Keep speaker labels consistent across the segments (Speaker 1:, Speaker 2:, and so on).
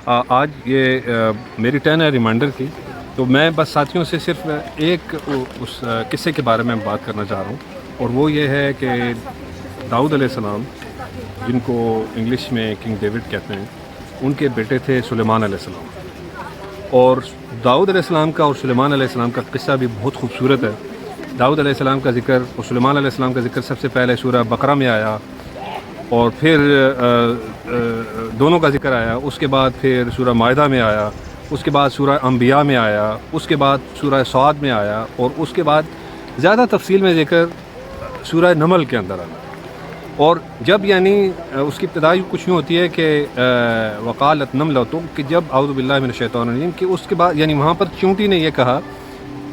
Speaker 1: آج یہ میری ٹرن ہے ریمائنڈر کی، تو میں بس ساتھیوں سے صرف ایک اس قصے کے بارے میں بات کرنا چاہ رہا ہوں، اور وہ یہ ہے کہ داؤد علیہ السلام، جن کو انگلش میں کنگ ڈیوڈ کہتے ہیں، ان کے بیٹے تھے سلیمان علیہ السلام۔ اور داؤد علیہ السلام کا اور سلیمان علیہ السلام کا قصہ بھی بہت خوبصورت ہے۔ داؤد علیہ السلام کا ذکر اور سلیمان علیہ السلام کا ذکر سب سے پہلے سورہ بقرہ میں آیا، اور پھر دونوں کا ذکر آیا، اس کے بعد پھر سورہ مائدہ میں آیا، اس کے بعد سورہ انبیاء میں آیا، اس کے بعد سورہ صاد میں آیا، اور اس کے بعد زیادہ تفصیل میں ذکر سورہ نمل کے اندر آیا۔ اور جب یعنی اس کی ابتدائی کچھ یوں ہوتی ہے کہ وقالت نملۃ، کہ جب اعوذ باللہ من الشیطان الرجیم، کہ اس کے بعد یعنی وہاں پر چونٹی نے یہ کہا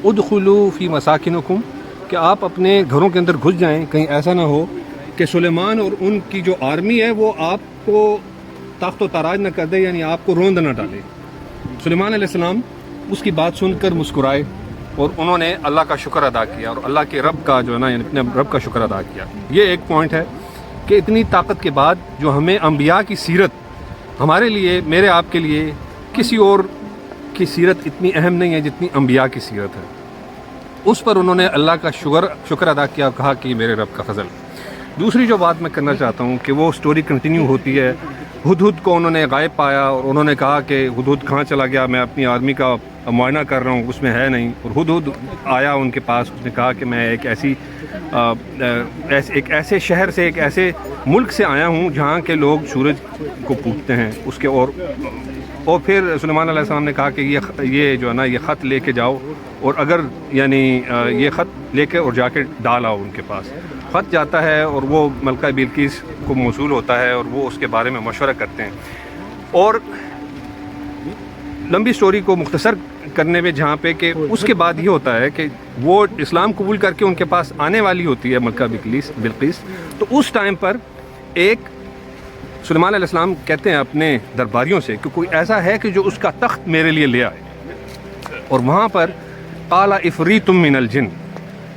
Speaker 1: ادخلوا فی مساکنکم، کہ آپ اپنے گھروں کے اندر گھس جائیں، کہیں ایسا نہ ہو کہ سلیمان اور ان کی جو آرمی ہے وہ آپ کو تخت و تاراج نہ کر دے، یعنی آپ کو روند نہ ڈالے۔ سلیمان علیہ السلام اس کی بات سن کر مسکرائے، اور انہوں نے اللہ کا شکر ادا کیا، اور اللہ کے رب کا جو ہے نا، یعنی اپنے رب کا شکر ادا کیا۔ یہ ایک پوائنٹ ہے کہ اتنی طاقت کے بعد جو ہمیں انبیاء کی سیرت، ہمارے لیے، میرے آپ کے لیے کسی اور کی سیرت اتنی اہم نہیں ہے جتنی انبیاء کی سیرت ہے۔ اس پر انہوں نے اللہ کا شکر ادا کیا اور کہا کہ میرے رب کا فضل۔ دوسری جو بات میں کرنا چاہتا ہوں کہ وہ سٹوری کنٹینیو ہوتی ہے۔ ہدہد کو انہوں نے غائب پایا، اور انہوں نے کہا کہ ہدہد کہاں چلا گیا، میں اپنی آرمی کا معائنہ کر رہا ہوں، اس میں ہے نہیں۔ اور ہدہد آیا ان کے پاس، اس نے کہا کہ میں ایک ایسے شہر سے، ایک ایسے ملک سے آیا ہوں جہاں کے لوگ سورج کو پوجتے ہیں اس کے۔ اور پھر سلیمان علیہ السلام نے کہا کہ یہ جو ہے نا، یہ خط لے کے جاؤ، اور اگر یعنی یہ خط لے کے اور جا کے ڈال آؤ ان کے پاس۔ خط جاتا ہے اور وہ ملکہ بلقیس کو موصول ہوتا ہے، اور وہ اس کے بارے میں مشورہ کرتے ہیں۔ اور لمبی سٹوری کو مختصر کرنے میں جہاں پہ کہ اس کے بعد یہ ہوتا ہے کہ وہ اسلام قبول کر کے ان کے پاس آنے والی ہوتی ہے ملکہ بلقیس، تو اس ٹائم پر ایک سلیمان علیہ السلام کہتے ہیں اپنے درباریوں سے کہ کوئی ایسا ہے کہ جو اس کا تخت میرے لیے لے آئے۔ اور وہاں پر قال عفریت من الجن،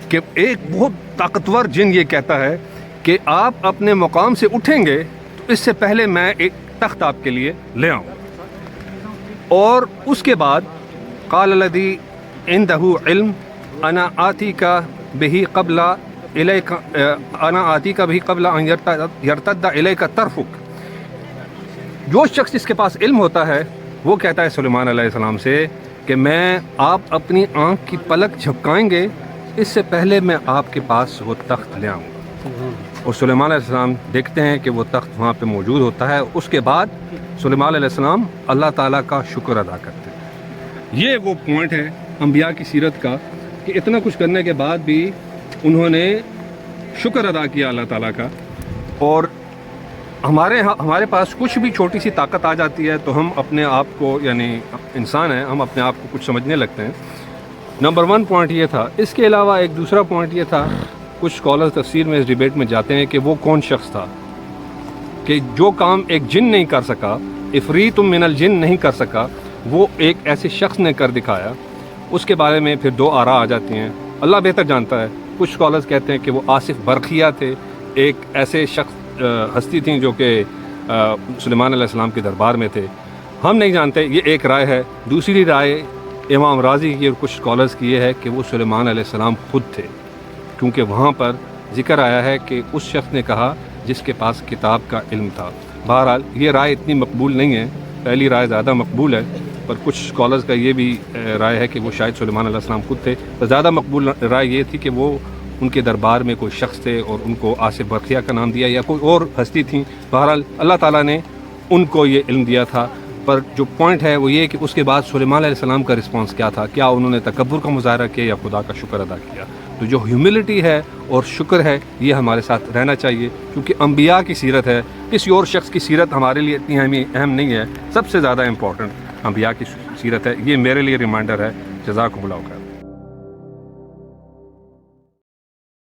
Speaker 1: کہ ایک بہت طاقتور جن یہ کہتا ہے کہ آپ اپنے مقام سے اٹھیں گے تو اس سے پہلے میں ایک تخت آپ کے لیے لے آؤں۔ اور اس کے بعد قال الذی عندہ علم انا آتیک بہ قبل الیک ان یرتد الیک طرفک، جو شخص جس کے پاس علم ہوتا ہے وہ کہتا ہے سلیمان علیہ السلام سے کہ میں آپ اپنی آنکھ کی پلک جھپکائیں گے اس سے پہلے میں آپ کے پاس وہ تخت لے آؤں گا۔ اور سلیمان علیہ السلام دیکھتے ہیں کہ وہ تخت وہاں پہ موجود ہوتا ہے۔ اس کے بعد سلیمان علیہ السلام اللہ تعالیٰ کا شکر ادا کرتے ہیں۔ یہ وہ پوائنٹ ہے انبیاء کی سیرت کا کہ اتنا کچھ کرنے کے بعد بھی انہوں نے شکر ادا کیا اللہ تعالیٰ کا۔ اور ہمارے پاس کچھ بھی چھوٹی سی طاقت آ جاتی ہے تو ہم اپنے آپ کو، یعنی انسان ہیں، ہم اپنے آپ کو کچھ سمجھنے لگتے ہیں۔ نمبر 1 پوائنٹ یہ تھا۔ اس کے علاوہ ایک دوسرا پوائنٹ یہ تھا، کچھ اسکالر تفسیر میں اس ڈیبیٹ میں جاتے ہیں کہ وہ کون شخص تھا کہ جو کام ایک جن نہیں کر سکا، عفریت من الجن نہیں کر سکا، وہ ایک ایسے شخص نے کر دکھایا۔ اس کے بارے میں پھر 2 آراء آ جاتی ہیں، اللہ بہتر جانتا ہے۔ کچھ اسکالرز کہتے ہیں کہ وہ آصف برقیہ تھے، ایک ایسے شخص ہستی تھیں جو کہ سلیمان علیہ السلام کے دربار میں تھے، ہم نہیں جانتے، یہ ایک رائے ہے۔ دوسری رائے امام راضی کی اور کچھ اسکالرز کی یہ ہے کہ وہ سلیمان علیہ السلام خود تھے، کیونکہ وہاں پر ذکر آیا ہے کہ اس شخص نے کہا جس کے پاس کتاب کا علم تھا۔ بہرحال یہ رائے اتنی مقبول نہیں ہے، پہلی رائے زیادہ مقبول ہے، پر کچھ اسکالرز کا یہ بھی رائے ہے کہ وہ شاید سلیمان علیہ السلام خود تھے۔ تو زیادہ مقبول رائے یہ تھی کہ وہ ان کے دربار میں کوئی شخص تھے اور ان کو آصف برقیہ کا نام دیا، یا کوئی اور ہستی تھیں۔ بہرحال اللہ تعالیٰ نے ان کو یہ علم دیا تھا۔ پر جو پوائنٹ ہے وہ یہ کہ اس کے بعد سلیمان علیہ السلام کا رسپانس کیا تھا، کیا انہوں نے تکبر کا مظاہرہ کیا یا خدا کا شکر ادا کیا؟ تو جو ہیوملٹی ہے اور شکر ہے یہ ہمارے ساتھ رہنا چاہیے، کیونکہ انبیاء کی سیرت ہے، کسی اور شخص کی سیرت ہمارے لیے اتنی اہم نہیں ہے، سب سے زیادہ امپورٹنٹ انبیاء کی سیرت ہے۔ یہ میرے لیے ریمائنڈر ہے۔ جزاکم اللہ خیر۔